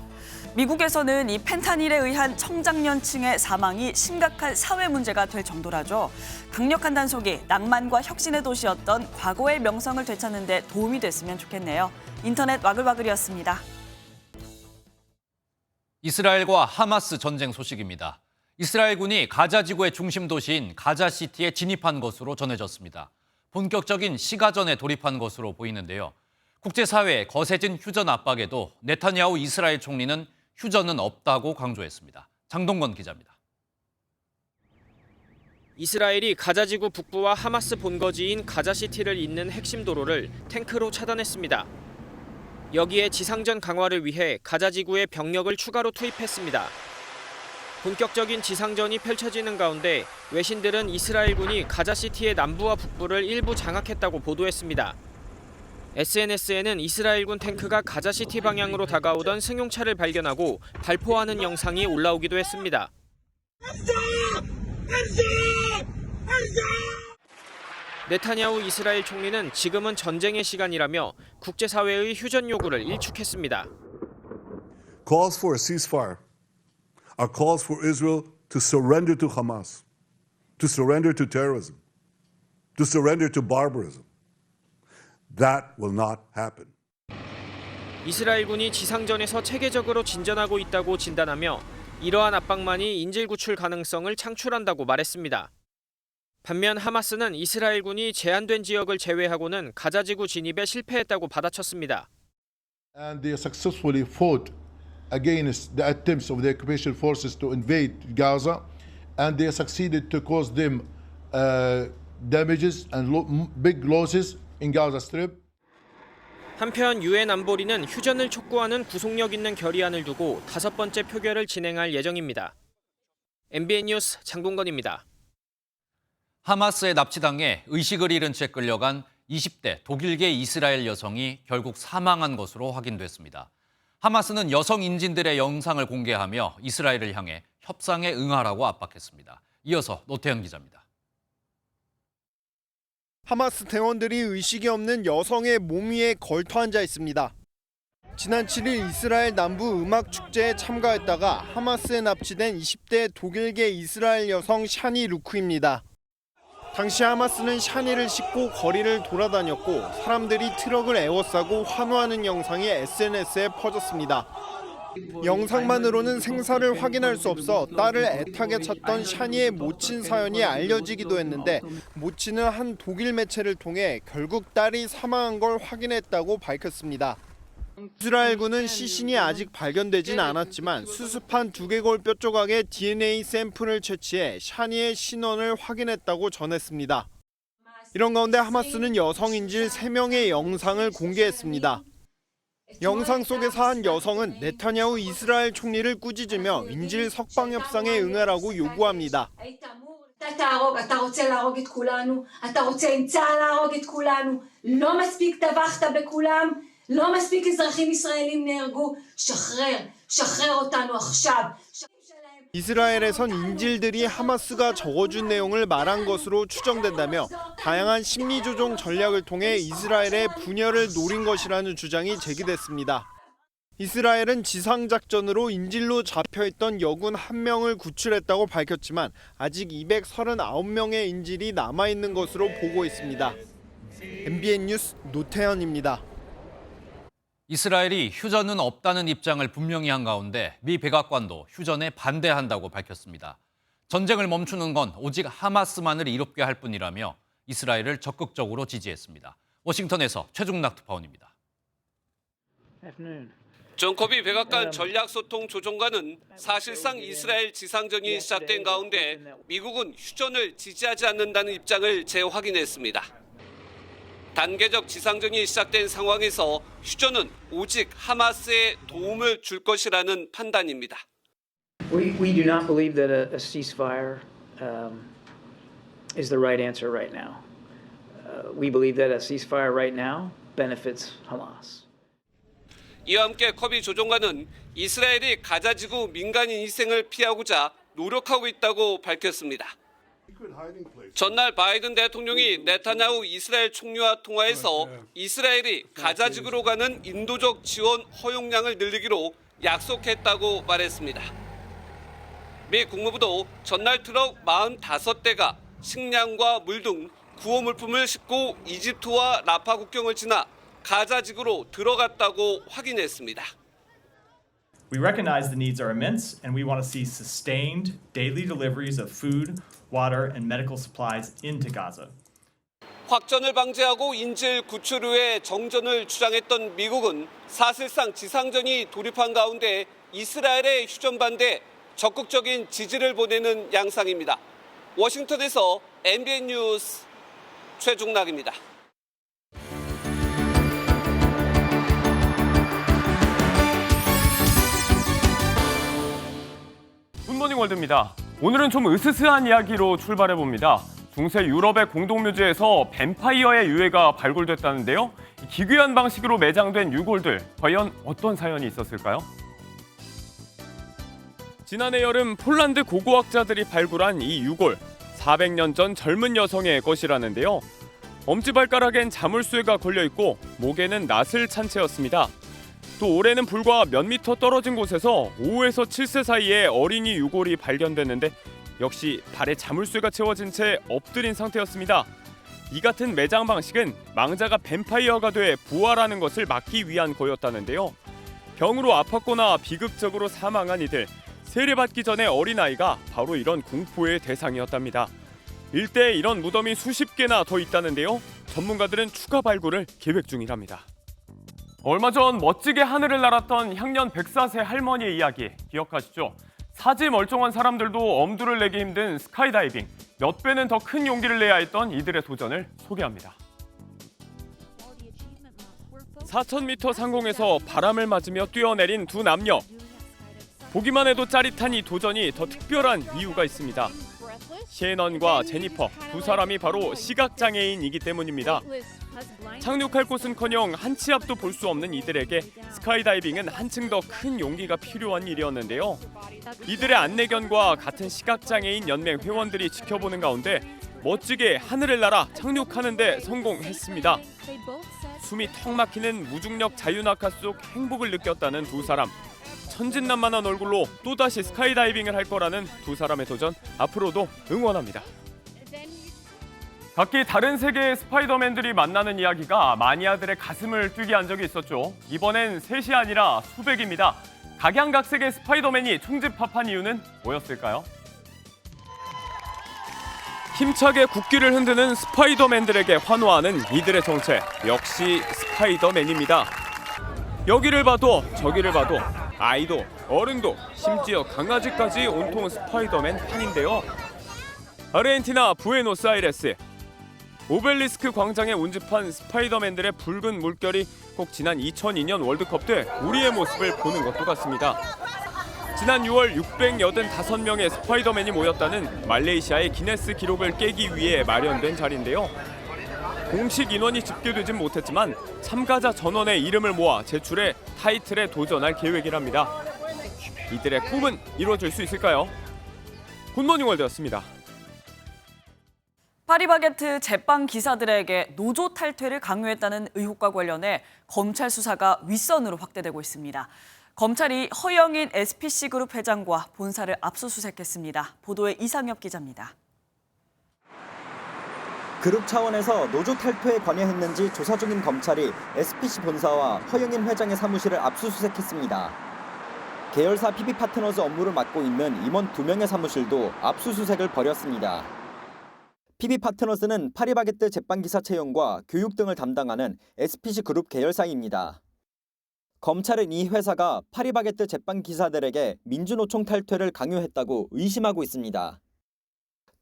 미국에서는 이 펜타닐에 의한 청장년층의 사망이 심각한 사회 문제가 될 정도라죠. 강력한 단속이 낭만과 혁신의 도시였던 과거의 명성을 되찾는 데 도움이 됐으면 좋겠네요. 인터넷 와글와글이었습니다. 이스라엘과 하마스 전쟁 소식입니다. 이스라엘군이 가자 지구의 중심 도시인 가자시티에 진입한 것으로 전해졌습니다. 본격적인 시가전에 돌입한 것으로 보이는데요. 국제사회의 거세진 휴전 압박에도 네타냐후 이스라엘 총리는 휴전은 없다고 강조했습니다. 장동건 기자입니다. 이스라엘이 가자지구 북부와 하마스 본거지인 가자시티를 잇는 핵심 도로를 탱크로 차단했습니다. 여기에 지상전 강화를 위해 가자지구에 병력을 추가로 투입했습니다. 본격적인 지상전이 펼쳐지는 가운데 외신들은 이스라엘군이 가자시티의 남부와 북부를 일부 장악했다고 보도했습니다. SNS에는 이스라엘군 탱크가 가자시티 방향으로 다가오던 승용차를 발견하고 발포하는 영상이 올라오기도 했습니다. 네타냐후 이스라엘 총리는 지금은 전쟁의 시간이라며 국제사회의 휴전 요구를 일축했습니다. Calls for a ceasefire are calls for Israel to surrender to Hamas, to surrender to terrorism, to surrender to barbarism. That will not happen. 이스라엘군이 지상전에서 체계적으로 진전하고 있다고 진단하며 이러한 압박만이 인질 구출 가능성을 창출한다고 말했습니다. 반면 하마스는 이스라엘군이 제한된 지역을 제외하고는 가자지구 진입에 실패했다고 받아쳤습니다. And they successfully fought against the attempts of the occupation forces to invade Gaza, and they succeeded to cause them damages and big losses in Gaza Strip. 한편 유엔 안보리는 휴전을 촉구하는 구속력 있는 결의안을 두고 5번째 표결을 진행할 예정입니다. MBN 뉴스 장동건입니다. 하마스에 납치당해 의식을 잃은 채 끌려간 20대 독일계 이스라엘 여성이 결국 사망한 것으로 확인됐습니다. 하마스는 여성 인질들의 영상을 공개하며 이스라엘을 향해 협상에 응하라고 압박했습니다. 이어서 노태현 기자입니다. 하마스 대원들이 의식이 없는 여성의 몸 위에 걸터 앉아 있습니다. 지난 7일 이스라엘 남부 음악 축제에 참가했다가 하마스에 납치된 20대 독일계 이스라엘 여성 샤니 루크입니다. 당시 하마스는 샤니를 싣고 거리를 돌아다녔고 사람들이 트럭을 에워싸고 환호하는 영상이 SNS에 퍼졌습니다. 영상만으로는 생사를 확인할 수 없어 딸을 애타게 찾던 샤니의 모친 사연이 알려지기도 했는데 모친은 한 독일 매체를 통해 결국 딸이 사망한 걸 확인했다고 밝혔습니다. 이스라엘군은 시신이 아직 발견되진 않았지만 수습한 두개골 뼈 조각의 DNA 샘플을 채취해 샤니의 신원을 확인했다고 전했습니다. 이런 가운데 하마스는 여성 인질 3명의 영상을 공개했습니다. 영상 속에서 한 여성은 네타냐후 이스라엘 총리를 꾸짖으며 인질 석방 협상에 응하라고 요구합니다. אתה רוצה להרוג את כולנו, אתה רוצה עם צה"ל להרוג את כולנו, לא מספיק טבחת בכולם, לא מספיק אזרחים ישראלים נהרגו, שחרר אותנו עכשיו. 이스라엘에선 인질들이 하마스가 적어준 내용을 말한 것으로 추정된다며 다양한 심리 조종 전략을 통해 이스라엘의 분열을 노린 것이라는 주장이 제기됐습니다. 이스라엘은 지상작전으로 인질로 잡혀있던 여군 1명을 구출했다고 밝혔지만 아직 239명의 인질이 남아있는 것으로 보고 있습니다. MBN 뉴스 노태현입니다. 이스라엘이 휴전은 없다는 입장을 분명히 한 가운데 미 백악관도 휴전에 반대한다고 밝혔습니다. 전쟁을 멈추는 건 오직 하마스만을 이롭게 할 뿐이라며 이스라엘을 적극적으로 지지했습니다. 워싱턴에서 최중락 특파원입니다. 존 커비 백악관 전략소통조정관은 사실상 이스라엘 지상전이 시작된 가운데 미국은 휴전을 지지하지 않는다는 입장을 재확인했습니다. 단계적 지상전이 시작된 상황에서 휴전은 오직 하마스에 도움을 줄 것이라는 판단입니다. We do not believe that a ceasefire is the right answer right now. We believe that a ceasefire right now benefits Hamas. 이와 함께 커비 조정관은 이스라엘이 가자지구 민간인 희생을 피하고자 노력하고 있다고 밝혔습니다. 전날 바이든 대통령이 네타냐후 이스라엘 총리와 통화에서 이스라엘이 가자지구로 가는 인도적 지원 허용량을 늘리기로 약속했다고 말했습니다. 미 국무부도 전날 트럭 45대가 식량과 물 등 구호물품을 싣고 이집트와 라파 국경을 지나 가자지구로 들어갔다고 확인했습니다. We recognize the needs are immense and we want to see sustained daily deliveries of food, water and medical supplies into Gaza. 확전을 방지하고 인질 구출 후에 정전을 주장했던 미국은 사실상 지상전이 돌입한 가운데 이스라엘의 휴전 반대에 적극적인 지지를 보내는 양상입니다. 워싱턴에서 MBN 뉴스 최중락입니다. 굿모닝 월드입니다. 오늘은 좀 으스스한 이야기로 출발해봅니다. 중세 유럽의 공동묘지에서 뱀파이어의 유해가 발굴됐다는데요. 기괴한 방식으로 매장된 유골들, 과연 어떤 사연이 있었을까요? 지난해 여름 폴란드 고고학자들이 발굴한 이 유골, 400년 전 젊은 여성의 것이라는데요. 엄지발가락엔 자물쇠가 걸려있고 목에는 낫을 찬 채였습니다. 또 올해는 불과 몇 미터 떨어진 곳에서 5에서 7세 사이에 어린이 유골이 발견됐는데 역시 발에 자물쇠가 채워진 채 엎드린 상태였습니다. 이 같은 매장 방식은 망자가 뱀파이어가 돼 부활하는 것을 막기 위한 거였다는데요. 병으로 아팠거나 비극적으로 사망한 이들, 세례받기 전에 어린아이가 바로 이런 공포의 대상이었답니다. 일대에 이런 무덤이 수십 개나 더 있다는데요. 전문가들은 추가 발굴을 계획 중이랍니다. 얼마 전 멋지게 하늘을 날았던 향년 104세 할머니의 이야기 기억하시죠? 사지 멀쩡한 사람들도 엄두를 내기 힘든 스카이다이빙. 몇 배는 더 큰 용기를 내야 했던 이들의 도전을 소개합니다. 4,000m 상공에서 바람을 맞으며 뛰어내린 두 남녀. 보기만 해도 짜릿한 이 도전이 더 특별한 이유가 있습니다. 시애넌과 제니퍼, 두 사람이 바로 시각장애인이기 때문입니다. 착륙할 곳은커녕 한 치 앞도 볼 수 없는 이들에게 스카이다이빙은 한층 더 큰 용기가 필요한 일이었는데요. 이들의 안내견과 같은 시각장애인 연맹 회원들이 지켜보는 가운데 멋지게 하늘을 날아 착륙하는 데 성공했습니다. 숨이 턱 막히는 무중력 자유낙하 속 행복을 느꼈다는 두 사람. 천진난만한 얼굴로 또다시 스카이다이빙을 할 거라는 두 사람의 도전, 앞으로도 응원합니다. 각기 다른 세계의 스파이더맨들이 만나는 이야기가 마니아들의 가슴을 뛰게 한 적이 있었죠. 이번엔 셋이 아니라 수백입니다. 각양각색의 스파이더맨이 총집합한 이유는 뭐였을까요? 힘차게 국기를 흔드는 스파이더맨들에게 환호하는 이들의 정체, 역시 스파이더맨입니다. 여기를 봐도 저기를 봐도 아이도 어른도 심지어 강아지까지 온통 스파이더맨 팬인데요. 아르헨티나 부에노스아이레스. 오벨리스크 광장에 운집한 스파이더맨들의 붉은 물결이 꼭 지난 2002년 월드컵 때 우리의 모습을 보는 것도 같습니다. 지난 6월 685명의 스파이더맨이 모였다는 말레이시아의 기네스 기록을 깨기 위해 마련된 자리인데요. 공식 인원이 집계되진 못했지만 참가자 전원의 이름을 모아 제출해 타이틀에 도전할 계획이랍니다. 이들의 꿈은 이루어질 수 있을까요? 굿모닝 월드였습니다. 파리바게트 제빵 기사들에게 노조 탈퇴를 강요했다는 의혹과 관련해 검찰 수사가 윗선으로 확대되고 있습니다. 검찰이 허영인 SPC그룹 회장과 본사를 압수수색했습니다. 보도에 이상엽 기자입니다. 그룹 차원에서 노조 탈퇴에 관여했는지 조사 중인 검찰이 SPC 본사와 허영인 회장의 사무실을 압수수색했습니다. 계열사 PB파트너즈 업무를 맡고 있는 임원 2명의 사무실도 압수수색을 벌였습니다. PB파트너즈는 파리바게뜨 제빵기사 채용과 교육 등을 담당하는 SPC그룹 계열사입니다. 검찰은 이 회사가 파리바게뜨 제빵기사들에게 민주노총 탈퇴를 강요했다고 의심하고 있습니다.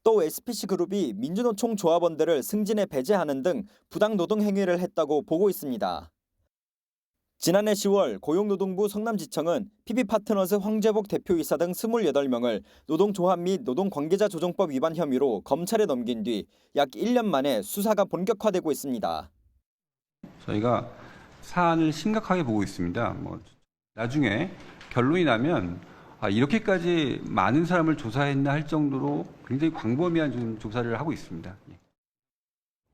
또 SPC그룹이 민주노총 조합원들을 승진에 배제하는 등 부당노동 행위를 했다고 보고 있습니다. 지난해 10월 고용노동부 성남지청은 PB파트너즈 황재복 대표이사 등 28명을 노동조합 및 노동관계자조정법 위반 혐의로 검찰에 넘긴 뒤 약 1년 만에 수사가 본격화되고 있습니다. 저희가 사안을 심각하게 보고 있습니다. 나중에 결론이 나면 이렇게까지 많은 사람을 조사했나 할 정도로 굉장히 광범위한 조사를 하고 있습니다.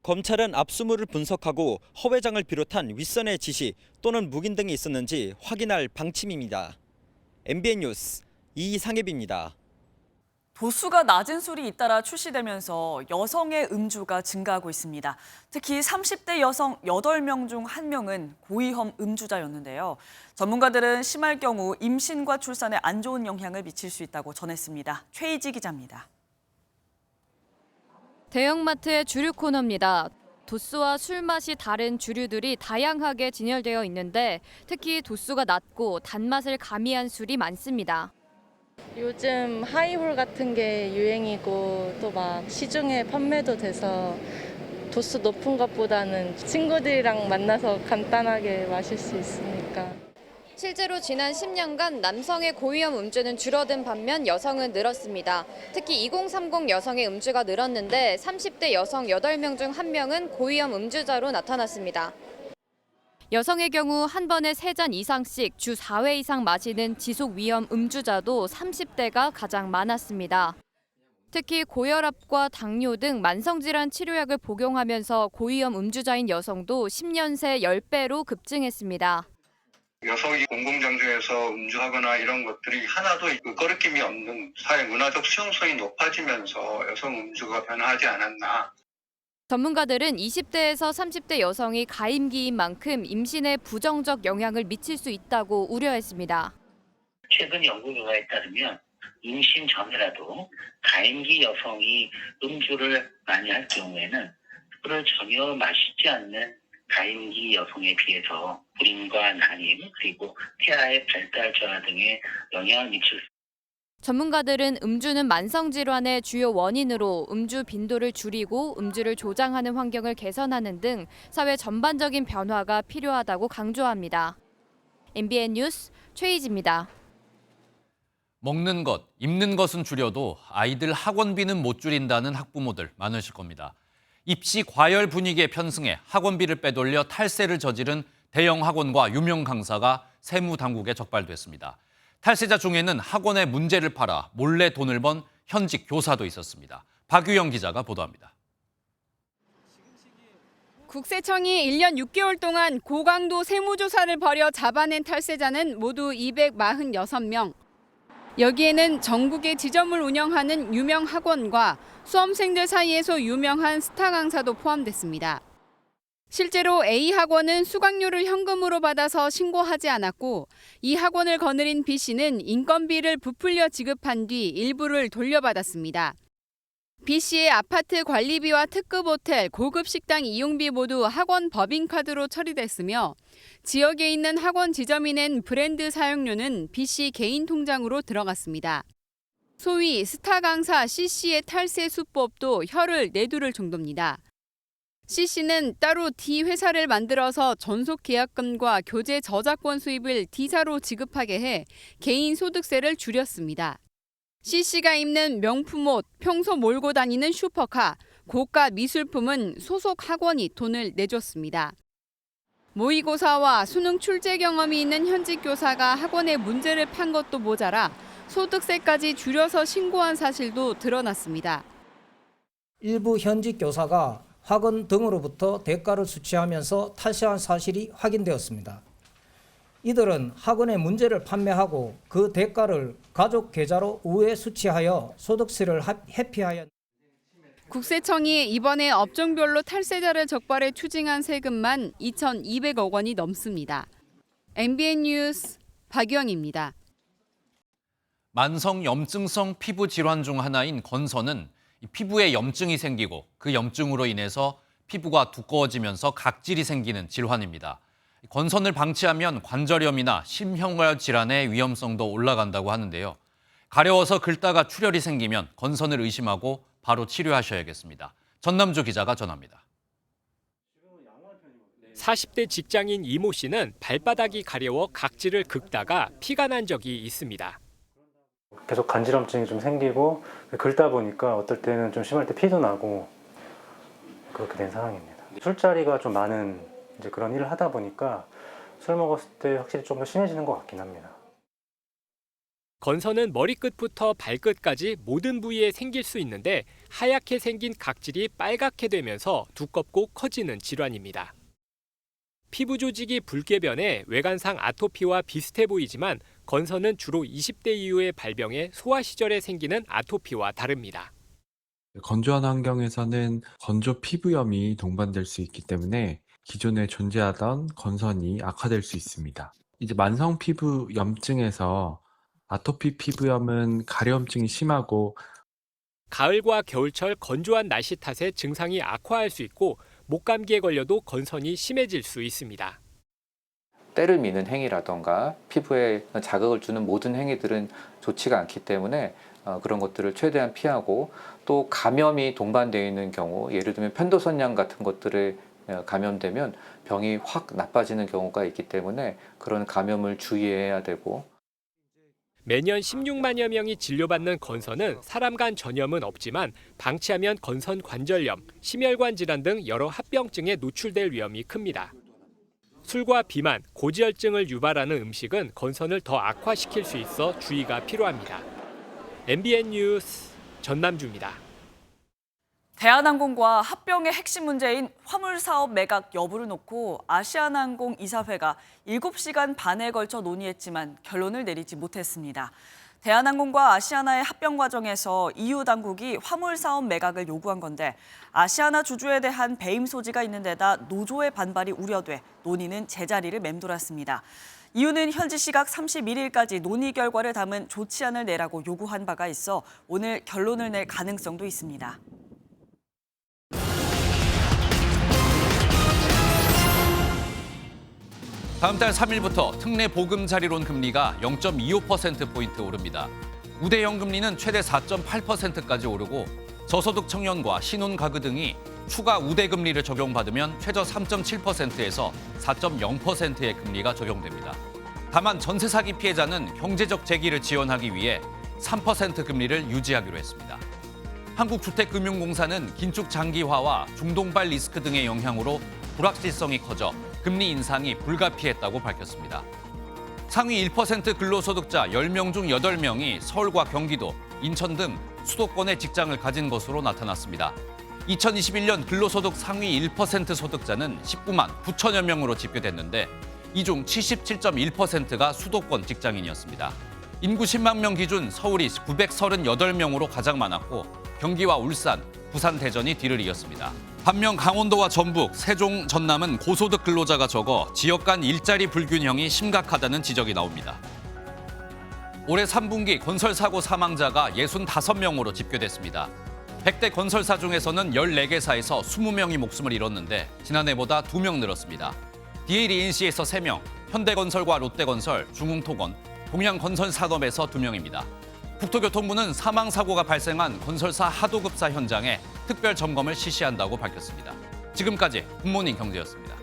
검찰은 압수물을 분석하고 허 회장을 비롯한 윗선의 지시 또는 묵인 등이 있었는지 확인할 방침입니다. MBN 뉴스 이상엽입니다. 도수가 낮은 술이 잇따라 출시되면서 여성의 음주가 증가하고 있습니다. 특히 30대 여성 8명 중 1명은 고위험 음주자였는데요. 전문가들은 심할 경우 임신과 출산에 안 좋은 영향을 미칠 수 있다고 전했습니다. 최희지 기자입니다. 대형마트의 주류 코너입니다. 도수와 술맛이 다른 주류들이 다양하게 진열되어 있는데 특히 도수가 낮고 단맛을 가미한 술이 많습니다. 요즘 하이볼 같은 게 유행이고 또 막 시중에 판매도 돼서 도수 높은 것보다는 친구들이랑 만나서 간단하게 마실 수 있으니까. 실제로 지난 10년간 남성의 고위험 음주는 줄어든 반면 여성은 늘었습니다. 특히 2030 여성의 음주가 늘었는데 30대 여성 8명 중 1명은 고위험 음주자로 나타났습니다. 여성의 경우 한 번에 3잔 이상씩 주 4회 이상 마시는 지속 위험 음주자도 30대가 가장 많았습니다. 특히 고혈압과 당뇨 등 만성질환 치료약을 복용하면서 고위험 음주자인 여성도 10년 새 10배로 급증했습니다. 여성이 공공장소에서 음주하거나 이런 것들이 하나도 거리낌이 없는 사회 문화적 수용성이 높아지면서 여성 음주가 변화하지 않았나. 전문가들은 20대에서 30대 여성이 가임기인 만큼 임신에 부정적 영향을 미칠 수 있다고 우려했습니다. 최근 연구 결과에 따르면 임신 전이라도 가임기 여성이 음주를 많이 할 경우에는 술을 전혀 마시지 않는 가임기 여성에 비해서 불임과 난임 그리고 태아의 발달 저하 등에 영향을 미칠 수 있습니다. 전문가들은 음주는 만성질환의 주요 원인으로 음주 빈도를 줄이고 음주를 조장하는 환경을 개선하는 등 사회 전반적인 변화가 필요하다고 강조합니다. MBN 뉴스 최희지입니다. 먹는 것, 입는 것은 줄여도 아이들 학원비는 못 줄인다는 학부모들 많으실 겁니다. 입시 과열 분위기에 편승해 학원비를 빼돌려 탈세를 저지른 대형 학원과 유명 강사가 세무당국에 적발됐습니다. 탈세자 중에는 학원에 문제를 팔아 몰래 돈을 번 현직 교사도 있었습니다. 박유영 기자가 보도합니다. 국세청이 1년 6개월 동안 고강도 세무조사를 벌여 잡아낸 탈세자는 모두 246명. 여기에는 전국에 지점을 운영하는 유명 학원과 수험생들 사이에서 유명한 스타 강사도 포함됐습니다. 실제로 A 학원은 수강료를 현금으로 받아서 신고하지 않았고 이 학원을 거느린 B 씨는 인건비를 부풀려 지급한 뒤 일부를 돌려받았습니다. B 씨의 아파트 관리비와 특급 호텔, 고급 식당 이용비 모두 학원 법인카드로 처리됐으며 지역에 있는 학원 지점이 낸 브랜드 사용료는 B 씨 개인 통장으로 들어갔습니다. 소위 스타 강사 C 씨의 탈세 수법도 혀를 내두를 정도입니다. C 씨는 따로 D 회사를 만들어서 전속 계약금과 교재 저작권 수입을 D사로 지급하게 해 개인 소득세를 줄였습니다. C 씨가 입는 명품 옷, 평소 몰고 다니는 슈퍼카, 고가 미술품은 소속 학원이 돈을 내줬습니다. 모의고사와 수능 출제 경험이 있는 현직 교사가 학원에 문제를 판 것도 모자라 소득세까지 줄여서 신고한 사실도 드러났습니다. 일부 현직 교사가 학원 등으로부터 대가를 수취하면서 탈세한 사실이 확인되었습니다. 이들은 학원에 문제를 판매하고 그 대가를 가족 계좌로 우회 수취하여 소득세를 회피하였. 국세청이 이번에 업종별로 탈세자를 적발해 추징한 세금만 2,200억 원이 넘습니다. MBN 뉴스 박유영입니다. 만성 염증성 피부 질환 중 하나인 건선은 피부에 염증이 생기고 그 염증으로 인해서 피부가 두꺼워지면서 각질이 생기는 질환입니다. 건선을 방치하면 관절염이나 심혈관 질환의 위험성도 올라간다고 하는데요. 가려워서 긁다가 출혈이 생기면 건선을 의심하고 바로 치료하셔야겠습니다. 전남주 기자가 전합니다. 40대 직장인 이모 씨는 발바닥이 가려워 각질을 긁다가 피가 난 적이 있습니다. 계속 간질염증이 좀 생기고 긁다 보니까 어떨 때는 좀 심할 때 피도 나고 그렇게 된 상황입니다. 술자리가 좀 많은 이제 그런 일을 하다 보니까 술 먹었을 때 확실히 좀 더 심해지는 것 같긴 합니다. 건선은 머리끝부터 발끝까지 모든 부위에 생길 수 있는데 하얗게 생긴 각질이 빨갛게 되면서 두껍고 커지는 질환입니다. 피부 조직이 붉게 변해 외관상 아토피와 비슷해 보이지만 건선은 주로 20대 이후의 발병에 소아 시절에 생기는 아토피와 다릅니다. 건조한 환경에서는 건조 피부염이 동반될 수 있기 때문에 기존에 존재하던 건선이 악화될 수 있습니다. 이제 만성 피부 염증에서 아토피 피부염은 가려움증이 심하고 가을과 겨울철 건조한 날씨 탓에 증상이 악화할 수 있고 목감기에 걸려도 건선이 심해질 수 있습니다. 때를 미는 행위라던가 피부에 자극을 주는 모든 행위들은 좋지가 않기 때문에 그런 것들을 최대한 피하고 또 감염이 동반되어 있는 경우 예를 들면 편도선양 같은 것들에 감염되면 병이 확 나빠지는 경우가 있기 때문에 그런 감염을 주의해야 되고 매년 16만여 명이 진료받는 건선은 사람 간 전염은 없지만 방치하면 건선 관절염, 심혈관 질환 등 여러 합병증에 노출될 위험이 큽니다. 술과 비만, 고지혈증을 유발하는 음식은 건선을 더 악화시킬 수 있어 주의가 필요합니다. MBN 뉴스 전남주입니다. 대한항공과 합병의 핵심 문제인 화물사업 매각 여부를 놓고 아시아나항공 이사회가 7시간 반에 걸쳐 논의했지만 결론을 내리지 못했습니다. 대한항공과 아시아나의 합병 과정에서 EU 당국이 화물사업 매각을 요구한 건데 아시아나 주주에 대한 배임 소지가 있는 데다 노조의 반발이 우려돼 논의는 제자리를 맴돌았습니다. EU는 현지 시각 31일까지 논의 결과를 담은 조치안을 내라고 요구한 바가 있어 오늘 결론을 낼 가능성도 있습니다. 다음 달 3일부터 특례 보금자리론 금리가 0.25%포인트 오릅니다. 우대형 금리는 최대 4.8%까지 오르고 저소득 청년과 신혼가구 등이 추가 우대 금리를 적용받으면 최저 3.7%에서 4.0%의 금리가 적용됩니다. 다만 전세 사기 피해자는 경제적 재기를 지원하기 위해 3% 금리를 유지하기로 했습니다. 한국주택금융공사는 긴축 장기화와 중동발 리스크 등의 영향으로 불확실성이 커져 금리 인상이 불가피했다고 밝혔습니다. 상위 1% 근로소득자 10명 중 8명이 서울과 경기도, 인천 등 수도권에 직장을 가진 것으로 나타났습니다. 2021년 근로소득 상위 1% 소득자는 19만 9천여 명으로 집계됐는데 이 중 77.1%가 수도권 직장인이었습니다. 인구 10만 명 기준 서울이 938명으로 가장 많았고 경기와 울산, 부산, 대전이 뒤를 이었습니다. 반면 강원도와 전북, 세종, 전남은 고소득 근로자가 적어 지역 간 일자리 불균형이 심각하다는 지적이 나옵니다. 올해 3분기 건설사고 사망자가 65명으로 집계됐습니다. 100대 건설사 중에서는 14개사에서 20명이 목숨을 잃었는데 지난해보다 2명 늘었습니다. DLENC에서 3명, 현대건설과 롯데건설, 중흥토건, 동양건설산업에서 2명입니다. 국토교통부는 사망사고가 발생한 건설사 하도급사 현장에 특별 점검을 실시한다고 밝혔습니다. 지금까지 굿모닝 경제였습니다.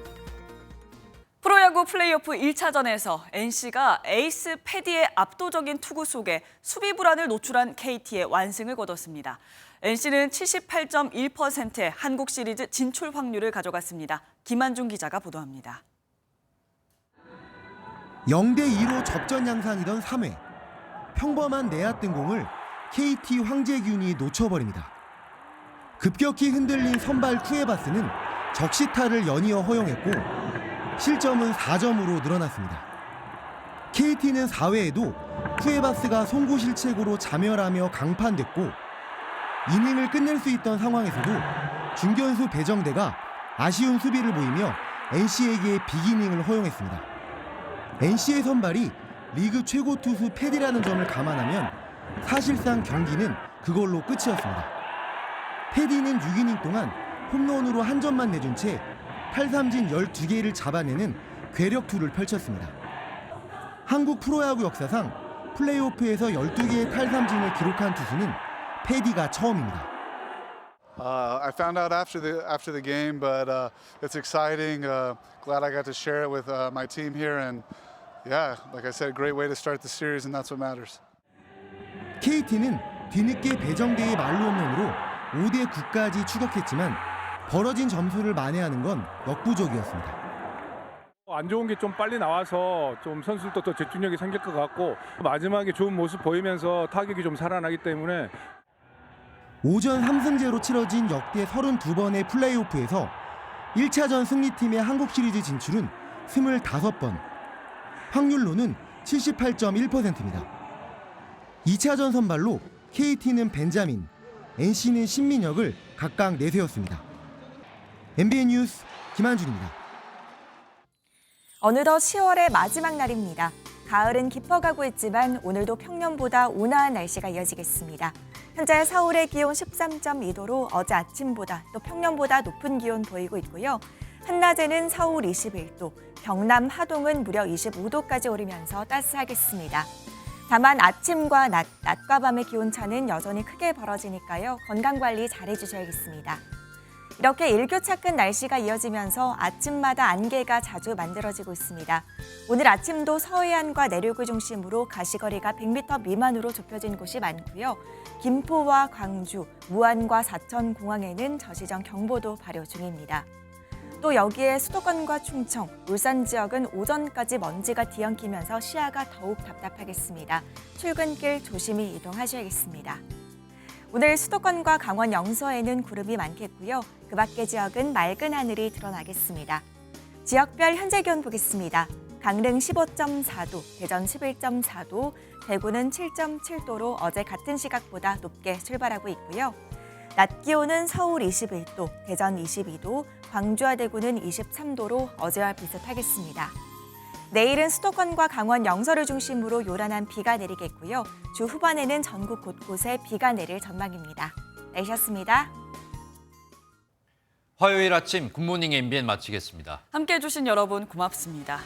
프로야구 플레이오프 1차전에서 NC가 에이스 패디의 압도적인 투구 속에 수비 불안을 노출한 KT의 완승을 거뒀습니다. NC는 78.1%의 한국 시리즈 진출 확률을 가져갔습니다. 김한중 기자가 보도합니다. 0대2로 접전 양상이던 3회. 평범한 내야 뜬 공을 KT 황재균이 놓쳐버립니다. 급격히 흔들린 선발 쿠에바스는 적시타를 연이어 허용했고 실점은 4점으로 늘어났습니다. KT는 4회에도 쿠에바스가 송구실책으로 자멸하며 강판됐고 이닝을 끝낼 수 있던 상황에서도 중견수 배정대가 아쉬운 수비를 보이며 NC에게 빅이닝을 허용했습니다. NC의 선발이 리그 최고 투수 패디라는 점을 감안하면 사실상 경기는 그걸로 끝이었습니다. 패디는 6이닝 동안 홈런으로 한 점만 내준 채 탈삼진 12개를 잡아내는 괴력투를 펼쳤습니다. 한국 프로야구 역사상 플레이오프에서 12개의 탈삼진을 기록한 투수는 패디가 처음입니다. I found out after the game, but it's exciting. Glad I got to share it with my team here, and yeah, like I said, a great way to start the series, and that's what matters. KT는 뒤늦게 배정대의 말로 홈런으로 5대 9까지 추격했지만 벌어진 점수를 만회하는 건 역부족이었습니다. 안 좋은 게 좀 빨리 나와서 좀 선수들도 더 집중력이 생길 것 같고 마지막에 좋은 모습 보이면서 타격이 좀 살아나기 때문에 오전 3승제로 치러진 역대 32번의 플레이오프에서 1차전 승리팀의 한국 시리즈 진출은 25번, 확률로는 78.1%입니다. 2차전 선발로 KT는 벤자민, NC는 신민혁을 각각 내세웠습니다. MBN 뉴스 김한준입니다. 어느덧 10월의 마지막 날입니다. 가을은 깊어가고 있지만 오늘도 평년보다 온화한 날씨가 이어지겠습니다. 현재 서울의 기온 13.2도로 어제 아침보다 또 평년보다 높은 기온 보이고 있고요. 한낮에는 서울 21도, 경남 하동은 무려 25도까지 오르면서 따스하겠습니다. 다만 아침과 낮과 밤의 기온차는 여전히 크게 벌어지니까요. 건강관리 잘해주셔야겠습니다. 이렇게 일교차큰 날씨가 이어지면서 아침마다 안개가 자주 만들어지고 있습니다. 오늘 아침도 서해안과 내륙을 중심으로 가시거리가 100m 미만으로 좁혀진 곳이 많고요. 김포와 광주, 무안과 사천, 공항에는 저시정 경보도 발효 중입니다. 또 여기에 수도권과 충청, 울산 지역은 오전까지 먼지가 뒤엉키면서 시야가 더욱 답답하겠습니다. 출근길 조심히 이동하셔야겠습니다. 오늘 수도권과 강원 영서에는 구름이 많겠고요. 그 밖의 지역은 맑은 하늘이 드러나겠습니다. 지역별 현재 기온 보겠습니다. 강릉 15.4도, 대전 11.4도, 대구는 7.7도로 어제 같은 시각보다 높게 출발하고 있고요. 낮 기온은 서울 21도, 대전 22도, 광주와 대구는 23도로 어제와 비슷하겠습니다. 내일은 수도권과 강원 영서를 중심으로 요란한 비가 내리겠고요. 주 후반에는 전국 곳곳에 비가 내릴 전망입니다. 날씨였습니다. 화요일 아침 굿모닝 MBN 마치겠습니다. 함께해 주신 여러분 고맙습니다.